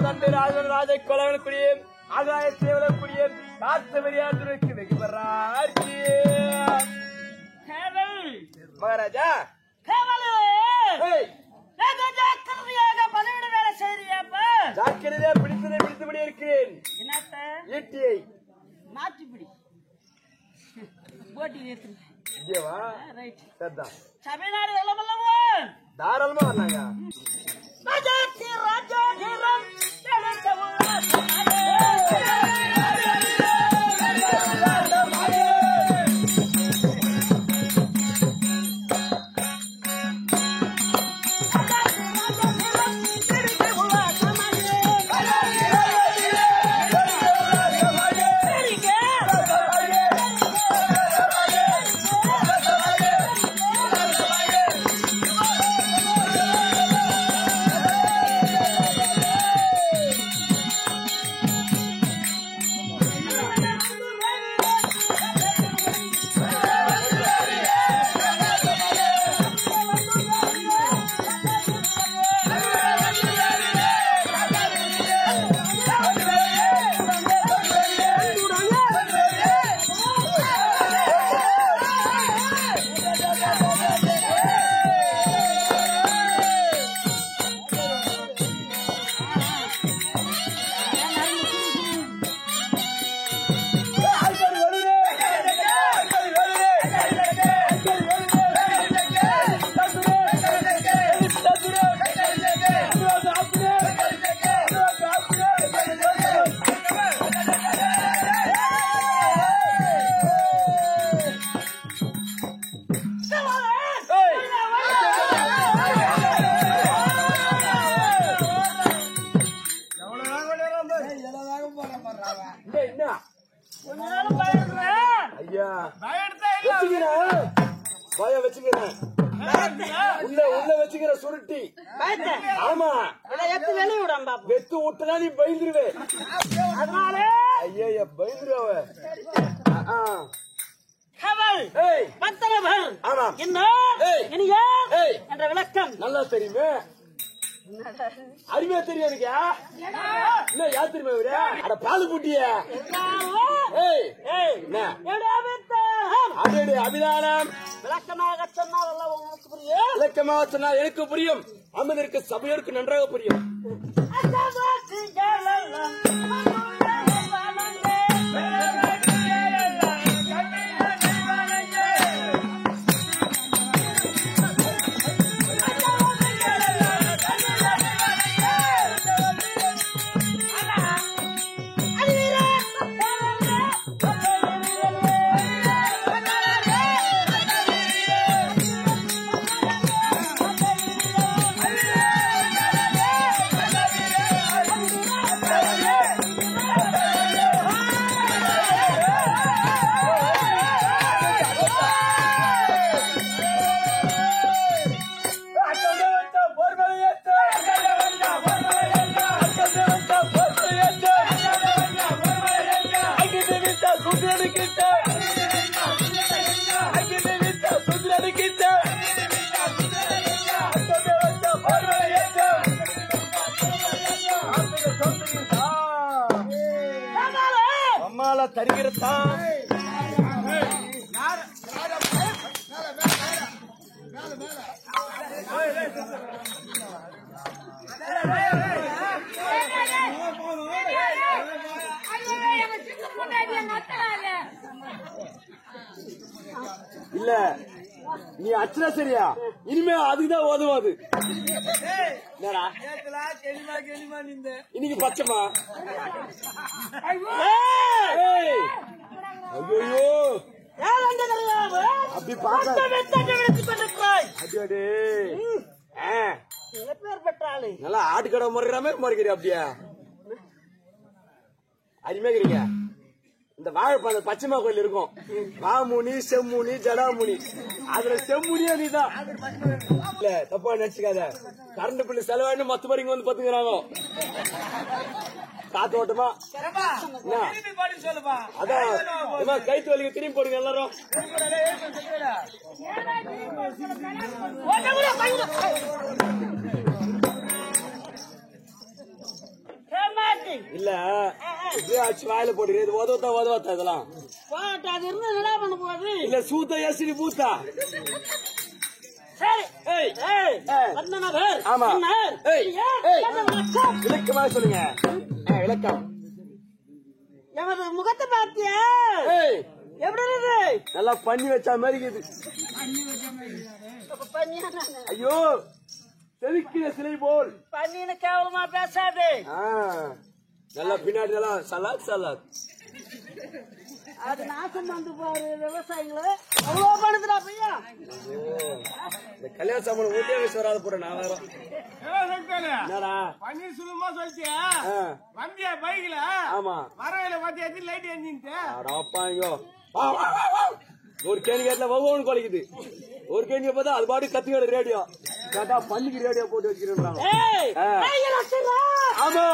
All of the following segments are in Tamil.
ராஜை கொலவனக்கூடிய ஆகாயத்தை விடக்கூடிய காத்து வெளியாடுவதற்கு வெகு மகாராஜா ஜாக்கிரதையா பிடித்ததை பிடித்தபடி இருக்கிறேன். ஈட்டியை மாற்றிப்பிடி போட்டி தமிழ்நாடு தாராளமா வந்தாங்க. சுருட்டி ஆமா வெத்து விட்டா நீ பயந்துருவே. ஐயா பயந்துருவ என்ற விளக்கம் நல்லா தெரியுமே. அருமையா தெரியும் எனக்கு. என்ன யார் தெரியுமா? அட பாலு பூட்டிய அபிதானம் விளக்கமாக சொன்னால் உனக்கு புரியும். விளக்கமாக சொன்னால் எனக்கு புரியும். அமர்ந்திருக்க சபையோருக்கு நன்றாக புரியும். தருகிறதான் இல்ல நீ அச்சனா சரியா? இனிமே அதுக்குதான் ஓதும். அது இன்னைக்கு பச்சைமா. ஐயோ அப்படி நல்லா ஆட்டுக்கடை முறைகிற மாதிரி முறைக்கிறீ. அப்படியா அருமையாக்கிறீங்க. இந்த வாழைப்பழம் பச்சைமா கோயில் இருக்கும். மாமுனி செம்முனி ஜடாமுனி. அதுல செம்முனியே நீதான். இல்ல தப்பா நினைச்சுக்காத. கரண்ட் பில்லு செலவாயின்னு மத்த மாதிரி இங்க வந்து பாத்துக்கிறாங்க. காத்து ஓட்டமா அதான் கைத்து வலிக்க திரும்பி போடுங்க எல்லாரும். எப்படி இல்ல இப்படியே அடிச்சு வாயில போட்டுக்கிறேன் உதவத்தா இதெல்லாம் போட்டு அது இருந்து என்ன பண்ண போகுது இல்ல சூத்த ஏசி பூத்தா சரி ஏய் ஏய் வந்தனா பேர் ஆமா என்ன ஏய் ஏய் விளக்கமா சொல்லுங்க விளக்கம் எமது முகத்தை பாத்தியா ஏய் எப்படி இருக்கு நல்லா பண்ணி வச்சா மாதிரி இருக்குது ஐயோ செதுக்கிற சிலை போல் பண்ணின்னு கேவலமா பேசாது நல்லா பின்னாடி நல்லா சலாத் அது நாசம் வந்து பாரு விவசாயிகளை அவ்வளவு பண்ணுதுடா பையா இந்த கல்யாண சாமான ஊட்டியே வச்சு வராத போற நான் வேற என்னடா பன்னீர் சுலமா சொல்லிட்டியா வந்தியா பைக்ல ஆமா வரவையில பாத்தியா லைட் எஞ்சின்ட்டு அடப்பாங்க ஒரு கேணி கேட்ல ஒவ்வொன்னு குலைக்குது ஒரு கேணிய பார்த்தா அது பாட்டு கத்தியோட ரேடியோ கேட்டா பண்ணிக்கு ரேடியோ போட்டு வச்சுக்கிறாங்க ஆமா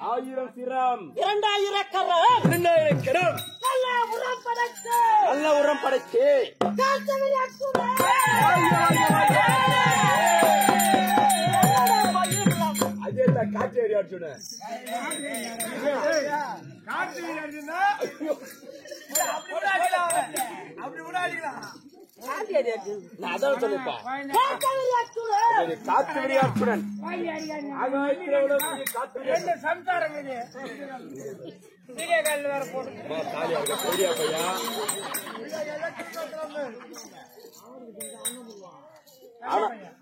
1000 சிரம் 2000 கரம் 2000 கிரம் நல்ல உரம் படைச்சு அதே தான் காட்டு ஏரியா சொன்ன அப்படி கூட அடிக்கலாம் நான் அதான் சொல்லிப்பா காத்து விளையாட்டுடன் சம்சாரம் வீடியோ கால் வேற போட்டு பெரிய பையா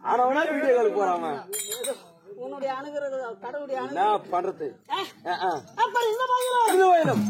ஆனா வீடியோ கால் போறான் உன்னுடைய அணுகிறது கடவுளுடைய என்ன பண்றது அப்ப இந்த பையன்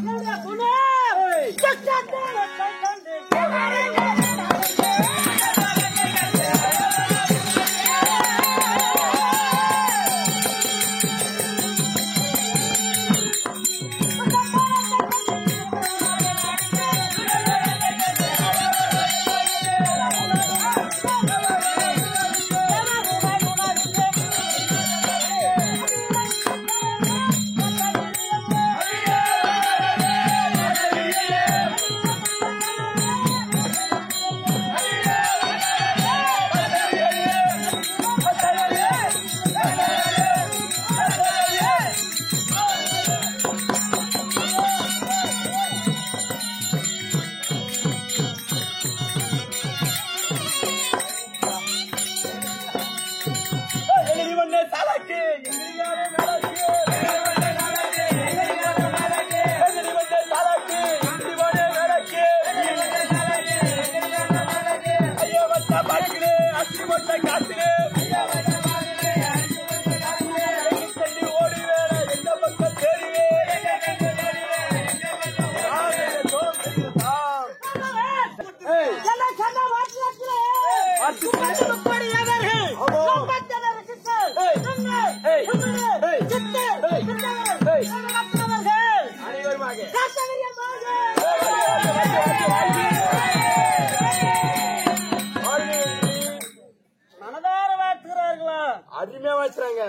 மனதார வாழ்த்துகிறார்களா அருமையா வச்சுறாங்க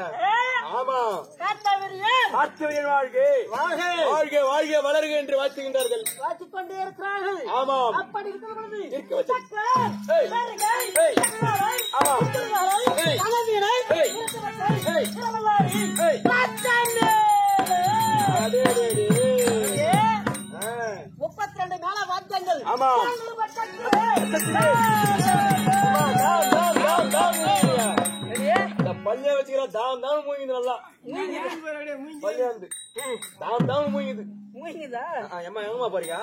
ஆமா காத்தவரின் வாழ்க்கை வாழ்க வாழ்க வாழ்க வளர்க என்று வாழ்த்துகின்றார்கள் வாழ்த்துக் கொண்டே இருக்கிறார்கள் ஆமாம் அப்படி இருக்கிறது இருக்க வச்சு ஆமா அதே 32 மேல வாத்தியங்கள் ஆமா பள்ளியா வச்சுக்கிற தாம் தாம் மூங்கிது நல்லா பள்ளியாந்து தாம் தாம் மூங்கிது மூங்கிதா ஏமா எங்கம்மா போறீங்க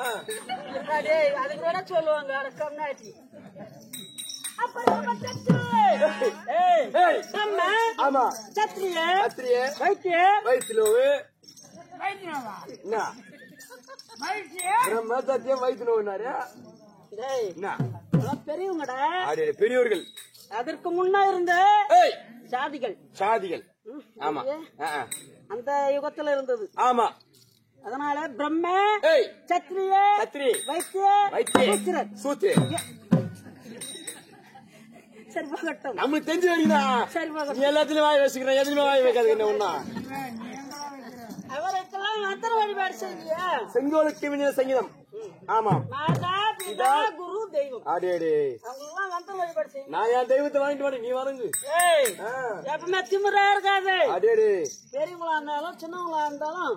அதுக்கு வேணா சொல்லுவாங்க கம்னாட்டி ஆமா சத்திரிய கத்திரிய வைத்திய வயிற்றுலோவு வைத்தியமா பிரம்ம சத்தியம் வயிற்றுலோவுனாரு என்ன பெரியவங்கடா பெரியவர்கள் அதற்கு முன்ன இருந்த ஏய் சாதிகள் சாதிகள் ஆமா அந்த யுகத்துல இருந்தது ஆமா அதனால பிரம்ம ஏய் சத்திரிய கத்திரி வைத்திய வைத்திய சூத்திர சரி போகட்டும் நம்மளுக்கு தெரிஞ்சு வரீங்களா சரி நீ போகட்டும் எல்லாத்துலயும் வாய் வச்சுக்கிறேன் எதுலயுமே வாய் வைக்காது என்ன ஒண்ணா அவருக்கெல்லாம் மந்திர வழிபாடு செய்ய செங்கோலுக்கு வினிய சங்கீதம் ஆமா மாதா பிதா குரு தெய்வம். அடேடே அவங்க எல்லாம் வந்து வழிபாடு செய்யும். நான் என் தெய்வத்தை வாங்கிட்டு வரேன், நீ வணங்கு. எப்பவுமே திமிரா இருக்காது. அடேடே பெரியவங்களா இருந்தாலும் சின்னவங்களா இருந்தாலும்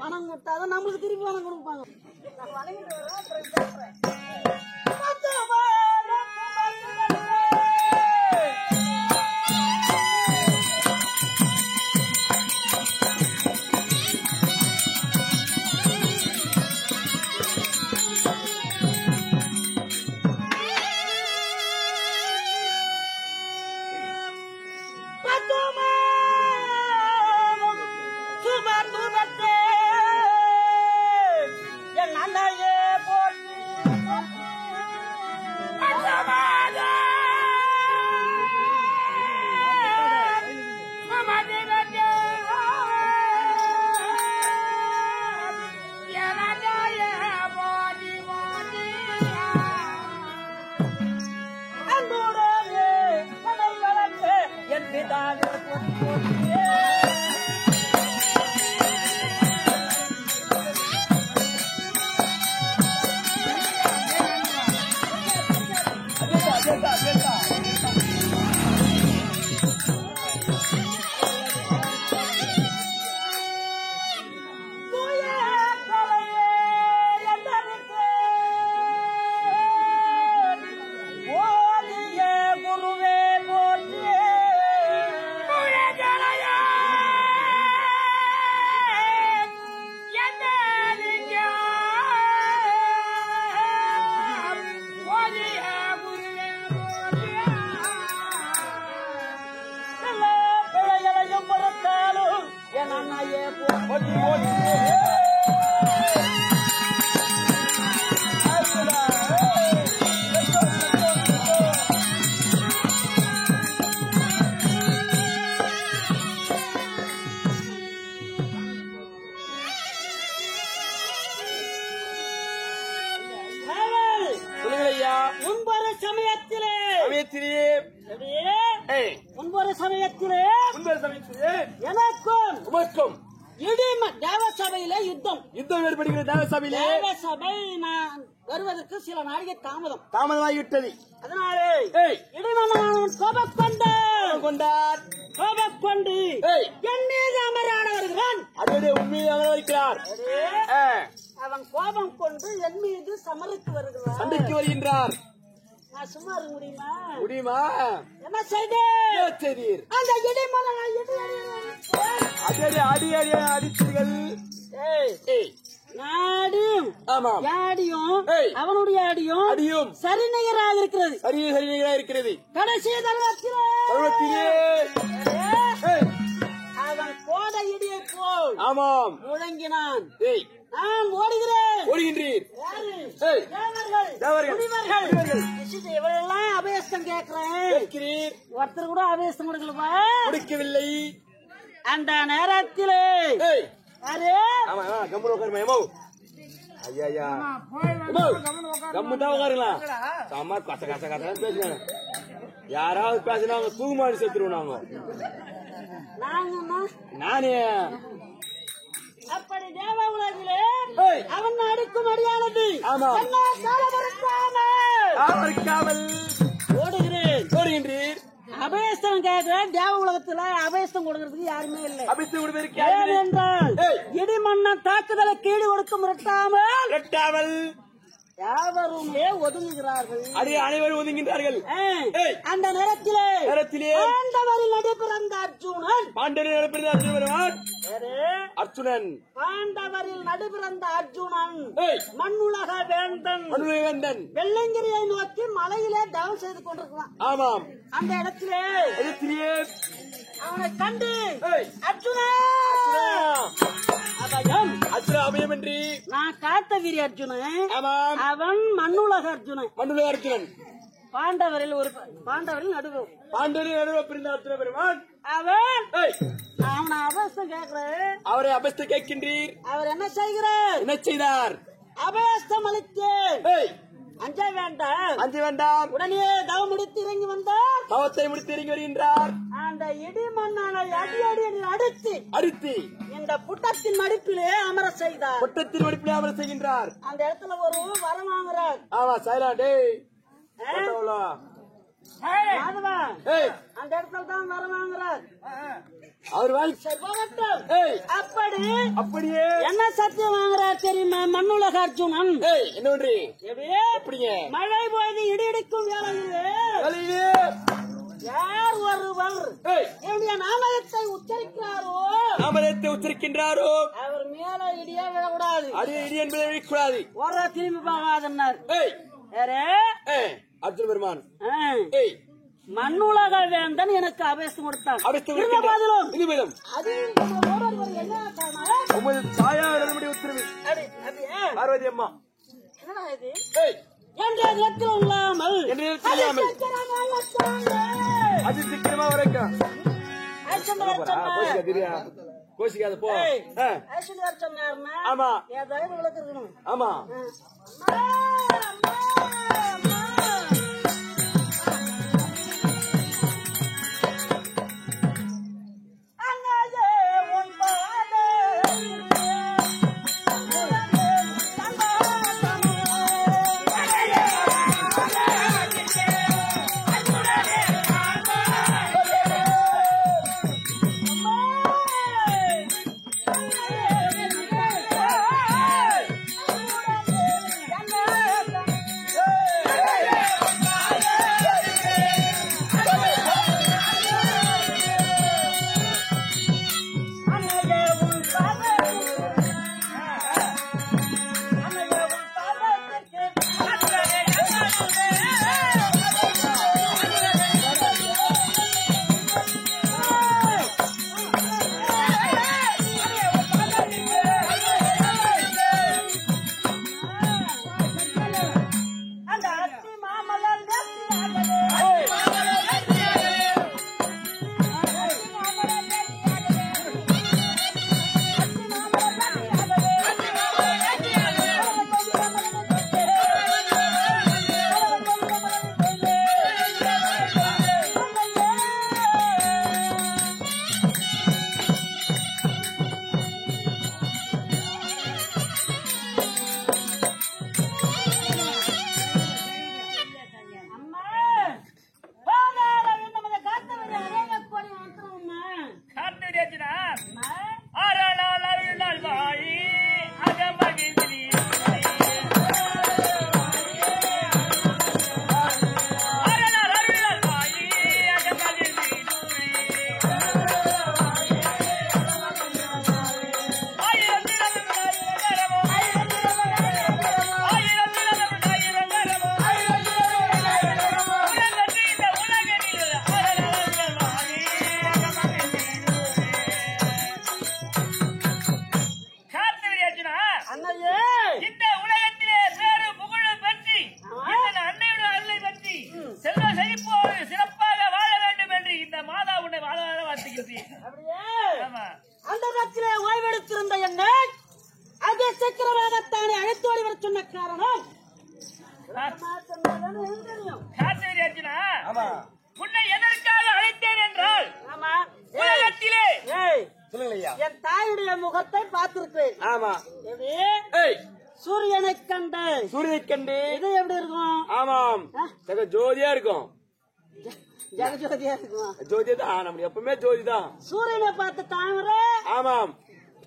வணங்க விட்டாதான் நம்மளுக்கு திருப்பி வணங்க கொடுப்பாங்க. நான் வணங்கிட்டு வரேன், அப்புறம் பேசுறேன். முன்பொரு சமயத்திலே எனக்கும் உமக்கும் தேவசபையில யுத்தம் ஏற்படுகிற தேவசபையிலே தேவசபை நான் வருவதற்கு சில நாளிகை தாமதமாகிவிட்டது. அதனாலே இடிமன்னன் கோபக்கொண்டு என் மீது அமராட வருகிறான். அதே உண்மையை அமர்கிறார். அவன் கோபம் கொண்டு என் மீது சமருக்கு வருகிறான், சண்டைக்கு வருகின்றார். நான் சும்மா இருக்க முடியுமா? என்ன செய்தீர்? அந்த இடிமன்னன் அடி அடித்தீர்கள். நாடும் யாடியும் அவனுடைய அடியும் சரிநிகராக இருக்கிறது. கடைசி தருணத்திலே அவன் கோட இடியை போல் ஆமாம் முழங்கினான். நான் ஓடுகின்றீர். இவளெல்லாம் அபேசம் கேட்கிறேன். ஒருத்தர் கூட அபேசம் கொடுக்கவில்லை. அந்த நேரத்திலே யாராவது பேசினாங்க தூங்குமாடி செத்துருவோம். நானே அப்படி தேவ உலகிலே அவன் அடிக்கும் அடியானது ஓடுகின்றீர். அபேசம் கேட்கிறேன். தேவ உலகத்துல அபேசம் கொடுக்கறதுக்கு யாருமே இல்லை. என்றால் இடிமன்னன் தாக்குதலை கீழ் கொடுக்க முரட்டாமல் யாவருமே ஒதுங்குகிறார்கள். அனைவரும் ஒதுங்குகின்றார்கள். அந்த நேரத்திலே பாண்டவரில் நடைபெறந்த அர்ஜுனன் பாண்டவரில் நடைபெறந்த அர்ஜுனன் மண்ணுலக வேந்தன் வெள்ளங்கிரியை நோக்கி மலையிலே தவம் செய்து கொண்டிருக்கிறான். ஆமாம். அந்த இடத்திலே அவனை கண்டு அர்ஜுனா அபயம் என்று நான் காத்த வீரி அர்ஜுனன், அவன் மண்ணுலக அர்ஜுனன். பாண்டவரில் நடுவே பிறந்த அர்ஜுன பெருமான் அவனை அபஸ்தம் கேட்கிறேன். அவரை அபஸ்தம் கேட்கின்றீர். அவர் என்ன செய்தார்? அபஸ்தம் அளித்தேன். அஞ்ச வேண்டாம். உடனே தவத்தை முடித்து இறங்கி வருகின்றார். அந்த இடிமன்னனை அடி அடித்து இந்த புட்டத்தின் மடிப்பிலே அமர செய்கின்றார். அந்த இடத்துல ஒரு வரம் வாங்குறார். ஆமா சைலாண்டே மாதவா, அந்த இடத்துல தான் வர வாங்குறார். அவர் வாங்கி சரி, போகட்டும். அப்படி அப்படியே என்ன சத்தியம் வாங்குறார் தெரியுமா? மண்ணுலக அர்ஜுனன் என்ன பண்றீ? எப்படியே அப்படிங்க மழை போது இடி இடிக்கும் வேளையிலே யார் ஒருவர் என்னுடைய நாமத்தை உச்சரிக்கிறாரோ, நாமத்தை உச்சரிக்கின்றாரோ அவர் மேல இடியா விழக்கூடாது, அடியே இடி என்பதை விழக்கூடாது. ஒரு திரும்பி பார்க்காதன்னார். அர்ஜுன பெருமான் மண்ணுலக வேந்தன் எனக்கு அபேசம் கொடுத்தார். பார்வதி அம்மா இல்லாமல் அது சீக்கிரமா வரைக்கும் கோஷிக்காத போ. ஆமா ஆமா அந்த இடத்திலே ஓய்வெடுத்திருந்த என்னை அதே சக்கரவாகத்தானே அழைத்தோடி வர சொன்ன காரணம் உன்னை எதற்காக அழைத்தேன் என்றால் உலகத்திலே என் தாயுடைய முகத்தை பார்த்திருப்பேன். ஆமா சூரியனை கண்டு இது எப்படி இருக்கும்? ஆமாம் ஜோதியா இருக்கும். ஜெகஜோதியா இருக்குமா? ஜோதி தான் நம்ம எப்பவுமே ஜோதி தான். சூரியனை பார்த்து தாமரை ஆமாம்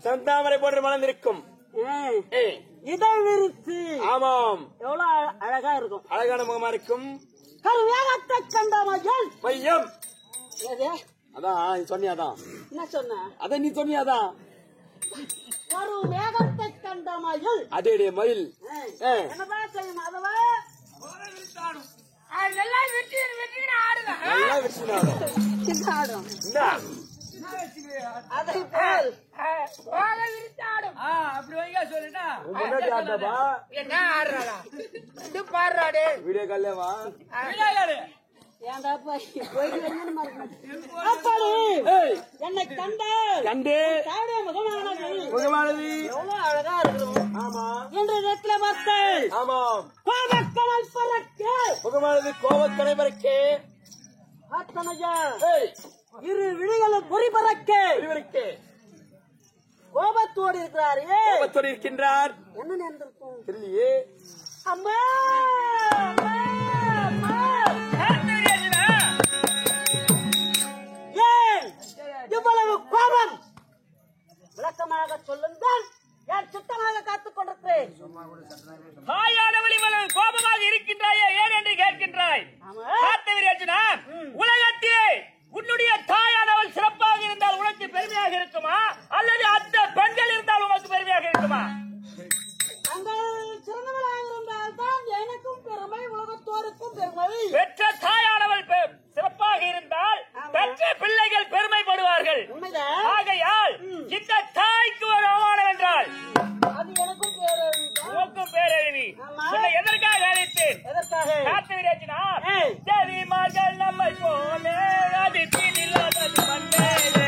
செந்தாமரை போன்ற மலர்ந்திருக்கும். இதை விரித்து ஆமாம் எவ்வளவு அழகா இருக்கும். அழகான முகமா இருக்கும். கருவேகத்தை கண்ட மகள் பையம் அதான் நீ சொன்னியாதான். என்ன சொன்ன? அத நீ சொன்னியாதான். ஒரு மேகத்தை கண்ட மயில் அதே மயில் என்னதான் செய்யும்? அதவா ஆடும் அதை போல் அப்படி வைங்க சொல்லுடா. முன்னாடி ஆட்டப்பா என்ன ஆடுறாடா? இது பாடுறாடே வீடியோ கால்லேவா? வீடியோ கால் அப்படி என்னை கண்டு முகமானது எவ்வளவு அழகா இருக்கும். ஆமா என்ற இடத்துல பார்த்தேன். ஆமாம் கோபக்கடல் பறக்க முகமானது கோபக்கடை பறக்க அத்தனையா இரு விழிகளும் பொறி பறக்க கோபத்தோடு இருக்கிறாரே. கோபத்தோடு இருக்கின்றார். என்ன நேர்ந்திருக்கும் தெரியலையே. அம்மா அம்மா அம்மா காத்துவிரேச்சினா தேவி மகள் நம்மை போலே அது தீனில்லாதது மண்ணேலே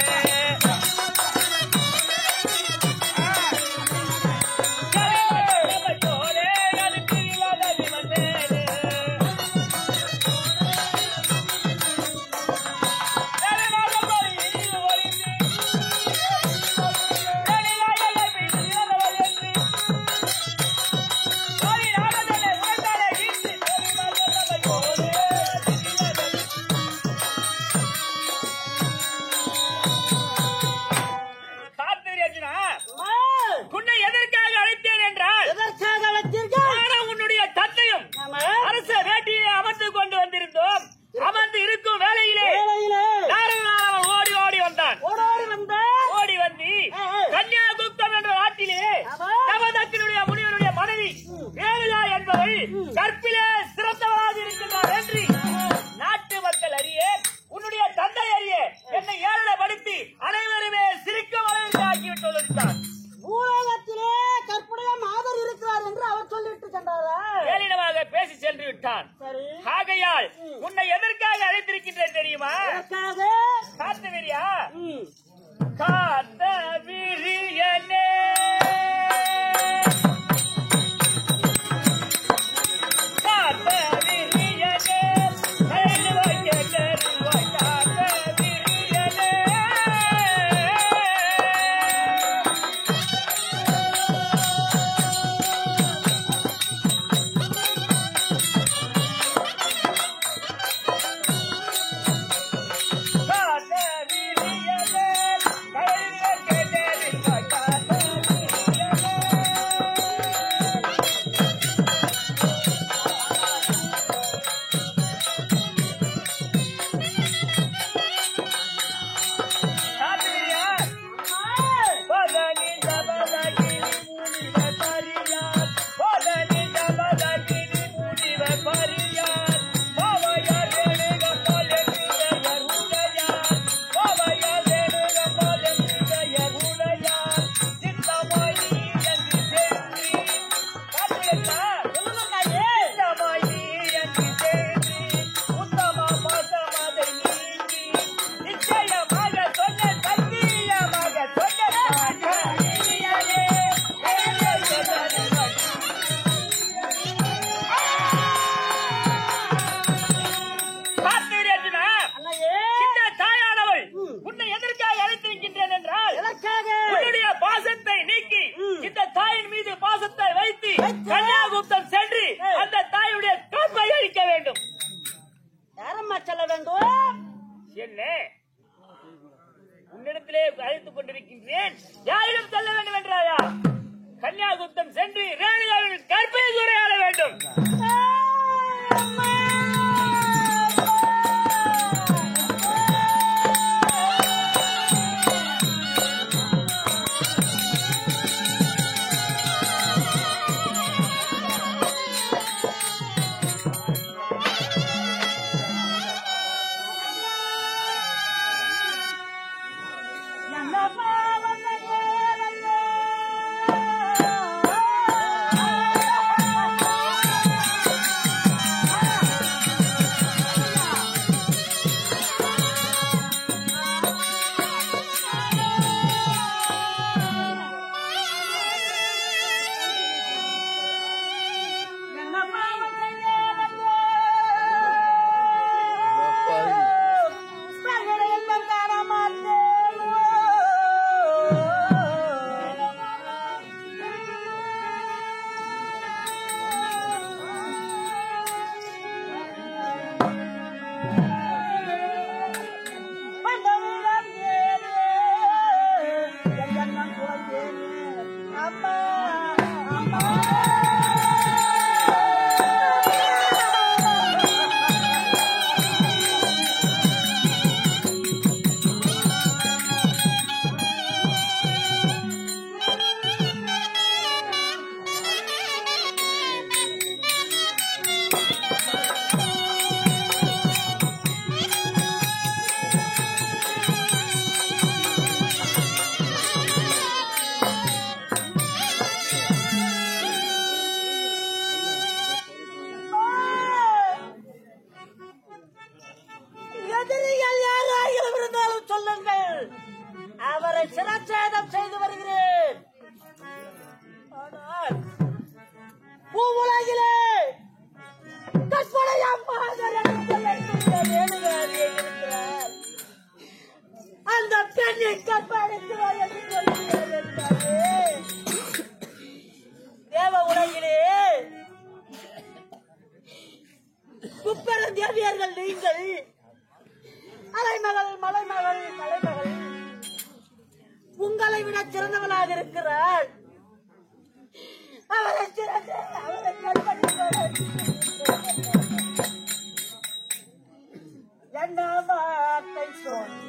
கற்பிலே சிறந்தவராக இருக்கின்றார் என்று நாட்டு மக்கள் அறிய உன்னுடைய தந்தை அறிய என்னை ஏழப்படுத்தி அனைவருமே சிரிக்கும் அளவிற்கு ஆக்கிவிட்டார். பூலோகத்திலே கற்புடைய மாதர் இருக்கிறார் என்று அவர் சொல்லிவிட்டு சென்றாரா? ஏளினமாக பேசி சென்று விட்டான். ஆகையால் உன்னை எதற்காக அழைத்திருக்கின்றேன் தெரியுமா? காத்தவிரியா காத்தவிரியனே கன்னியாகுப்தம் சென்று அந்த தாயுடைய காப்பை அழிக்க வேண்டும். யாரம்மா செல்ல வேண்டும்? என்ன உன்னிடத்திலே அழைத்துக் கொண்டிருக்கின்றேன். யாரிடம் செல்ல வேண்டும் என்றாயா? கன்னியாகுப்தம் சென்று ரேணுகாவின் கற்பை சூறையாட வேண்டும். அவரை சிரச்சேதம் செய்து வருகிறேன். ஆனால் பூவுலகிலே அந்த பெண்ணை கற்பழிக்கிறார் என்று சொல்லுகிறார். தேவ உலகிலே முப்பெரும் தேவியர்கள் நீங்கள் அலைமகள் மலைமகள் கலைமகள் உங்களை விட சிறந்தவளாக இருக்கிறாள். அவரை சிறந்த அவரை கற்பழிக்கிறார். என்ன வார்த்தை சொல்லி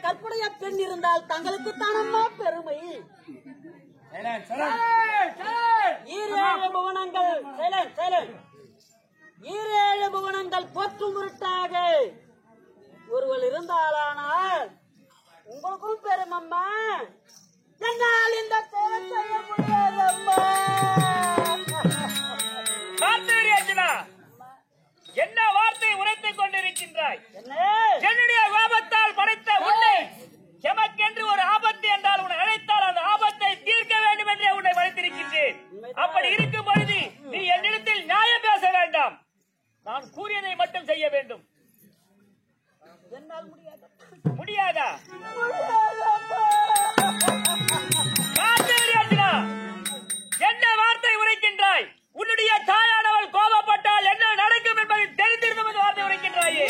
கற்புடைய பெண் இருந்தால் தங்களுக்கு தானம்மா பெருமை. ஈரேழு புவனங்கள் போற்றும் பொருட்டாக ஒருவள் இருந்தாலானால் உங்களுக்கும் பெருமம்மா. என்னால் இந்த தேவை செய்ய முடியாதம்மா. என்ன வார்த்தை உரைத்துக் கொண்டிருக்கின்றாய்? என்னுடைய கோபத்தால் படைத்த உன்னை எமக்கென்று ஒரு ஆபத்து என்றால் உன்னை அழைத்தால் அந்த ஆபத்தை தீர்க்க வேண்டும் என்றே உன்னை வளர்த்திருக்கின்றேன். அப்படி இருக்கும் பொழுது நீ என்னிடத்தில் நியாயம் பேச வேண்டாம். நான் கூறியதை மட்டும் செய்ய வேண்டும். முடியாதா? என்ன வார்த்தை உரைக்கின்றாய்? உன்னுடைய தாயானவள் கோபப்பட்டால் என்ன நடக்கும் என்பதை தெரிந்திருந்த வார்த்தை உரைக்கின்றாயே.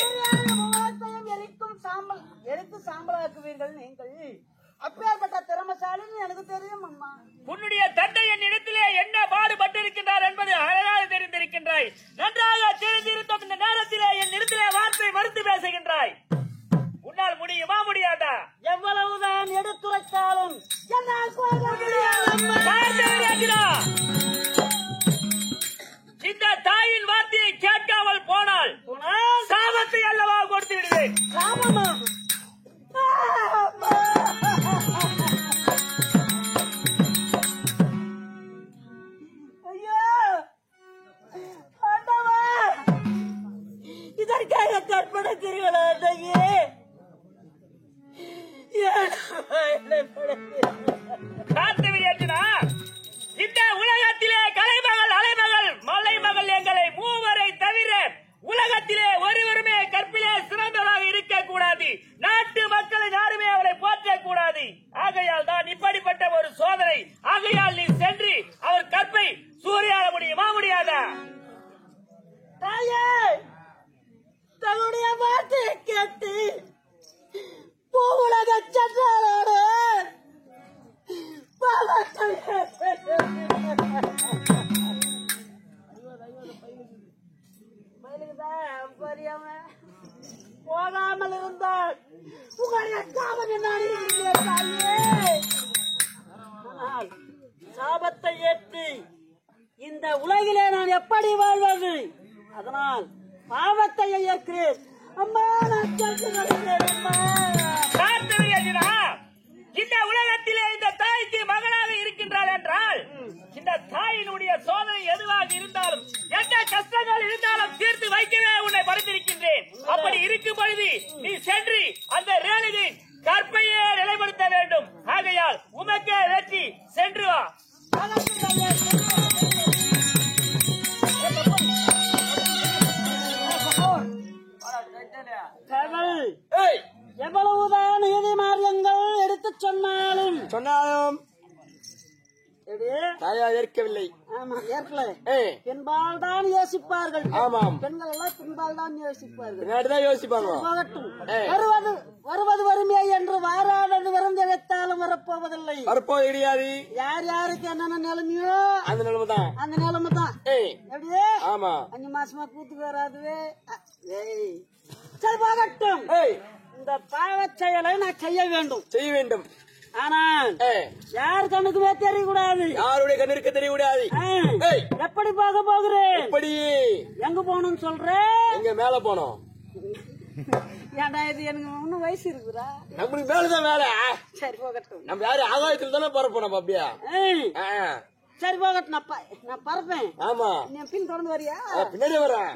எரித்து சாம்பலாக்குவீர்கள் நீங்கள். அப்பேற்பட்ட திறமசாலின்னு எனக்கு தெரியும் அம்மா. உன்னுடைய தந்தை என் இடத்திலே என்ன பாடுபட்டிருக்கின்றார் என்பது அழகாக தெரிந்திருக்கின்றாய். நன்றாக தெரிந்திருந்தும் இந்த நேரத்திலே என் இடத்திலே வார்த்தை மறுத்து பேசுகின்றாய். உன்னால் முடியுமா முடியாதா? எவ்வளவுதான் எடுத்துரைத்தாலும் என்னால் போக முடியாது. இந்த தாயின் வார்த்தையை கேட்காமல் போனால் சாபத்தை அல்லவா கொடுத்து விடுவேன். சாபமா? ஐயோ ஆண்டவா, இதற்காக கற்பனைக்கிறீர்களா? இந்த உலகத்திலே கலைமகள் அலைமகள் மலைமகள் எங்களை மூவரை தவிர உலகத்திலே ஒருவருமே கற்பிலே சிறந்தவராக இருக்கக்கூடாது. நாட்டு மக்கள் யாருமே அவரை போற்றக்கூடாது. ஆகையால் தான் இப்படிப்பட்ட ஒரு சோதனை. ஆகையால் நீ சென்று அவர் கற்பை சூறையாட முடியுமா முடியாதா? தாயே, தன்னுடைய வார்த்தையை கேட்டு பூவுலக சென்றாலோடு போகாமல் இருந்தால் உங்களுடைய சாபம் என்ன? ஆனால் சாபத்தை ஏற்று இந்த உலகிலே நான் எப்படி வாழ்வது? அதனால் பாவத்தை ஏற்கிறேன். அம்மா நான் கேட்கிறேன் அம்மா. இந்த உலகத்திலே இந்த தாய்க்கு மகனாக இருக்கின்றாள் என்றால் இந்த தாயினுடைய சோதனை எதுவாக இருந்தாலும் எந்த கஷ்டங்கள் இருந்தாலும் தீர்த்து வைக்கவே உன்னை படைத்திருக்கின்றேன். அப்படி இருக்கும் பொழுது நீ சென்று அந்த ரேணுவின் கற்பையே நிலைப்படுத்த வேண்டும். ஆகையால் உமக்கே வெற்றி, சென்று வா. எவ்வளவுதான் நீதி மார்க்கங்கள் எடுத்து சொன்னாலும் தாயா ஏற்கவில்லை. ஆமா, ஏற்கல. பெண்பால் தான் யோசிப்பார்கள். ஆமாம், பெண்கள் எல்லாம் பெண்பால் தான் யோசிப்பார்கள். பின்னாடிதான் யோசிப்பாங்க. வருவது வறுமை என்று வாராதது வருந்து வைத்தாலும் வரப்போவதில்லை. வரப்போது கிடையாது. யார் யாருக்கு என்னென்ன நிலைமையோ அந்த நிலைமை தான். அந்த நிலைமை தான். எப்படியே? ஆமா, 5 மாசமா கூத்துக்கு வராதுவே. சரி, போகட்டும். இந்த பாவச் செயலை நான் செய்ய வேண்டும். ஆனால் யார் கண்ணுக்குமே தெரியக்கூடாது. யாருடைய கண்ணிற்கு தெரியக்கூடாது. எப்படி போக போகிறேன்? எப்படி எங்க போகணும்னு சொல்றேன்? எங்க மேல போனோம். ஏன்டா இது எனக்கு இன்னும் வயசு இருக்குதா? நம்மளுக்கு மேலதான் வேலை. சரி, போகட்டும். நம்ம யாரு ஆகாயத்துல தானே பரப்போம். நம்ம அப்படியா? சரி, போகட்டும். நான் பறப்பேன். ஆமா, நீ பின் தொடர்ந்து வரியா? பின்னாடி வரேன்.